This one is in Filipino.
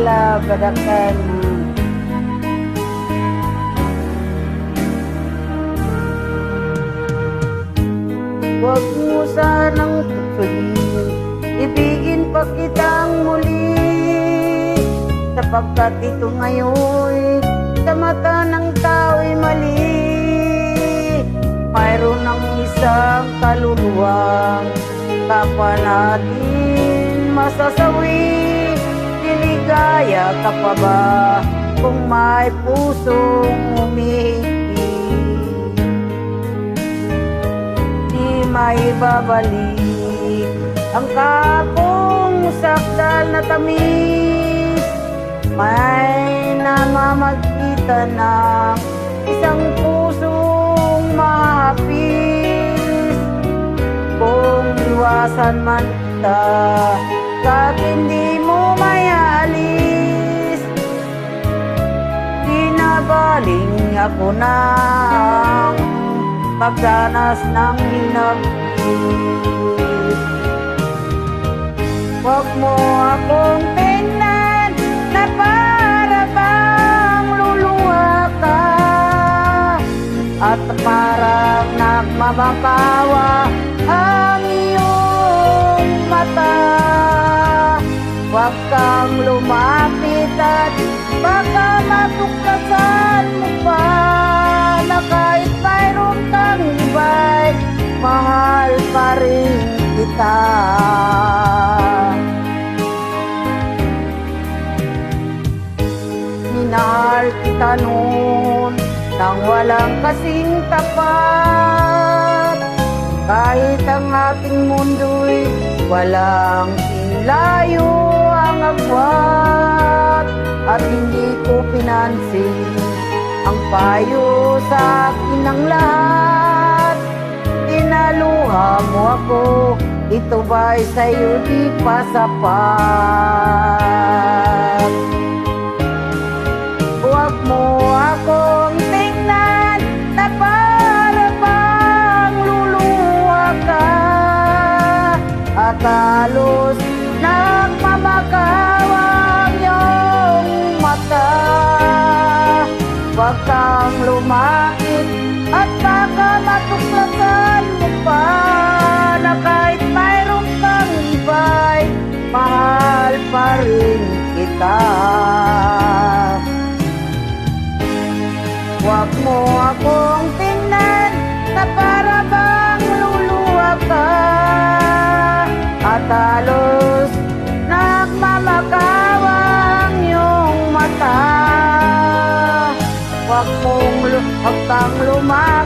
pala badakan. Huwag mo sanang tutuloy, ibigin pa kitang muli, sapagkat ito ngayon sa mata ng tao'y mali. Mayroon ng isang kaluluwang kapwa natin masasawi. Liligaya ka pa ba kung may pusong humihigpit? Di maibabalik ang kapong sakdal na tamis. May namamagitan ng isang pusong mahapis. Kung iwasan man kita, kahit hindi mo mayalis, binabaling ako ng pagdanas ng hinagpit. Huwag mo akong tingnan na para bang luluha ka, at parang nagmamakawa ang iyong mata. Huwag kang lumapit at baka matuklasan mo pa na kahit mayroon kang iba'y mahal pa rin kita. Minahal kita noon nang walang kasing tapat, kahit ang ating mundo'y walang layo ang agwat, at hindi ko pinansin ang payo sa akin ng lahat. Tinaluha mo ako, ito ba'y sa'yo di pa sapat? Huwag mo akong tingnan na para bang luluha ka, at halos nagmamakawang iyong mata. Huwag kang lumait at baka matuklasan mo pa na kahit mayroon kang iba'y mahal pa rin kita. Huwag mo akong tingnan na para bang luluha ka, at halos nagmamakawang iyong mata. Huwag kang lumapit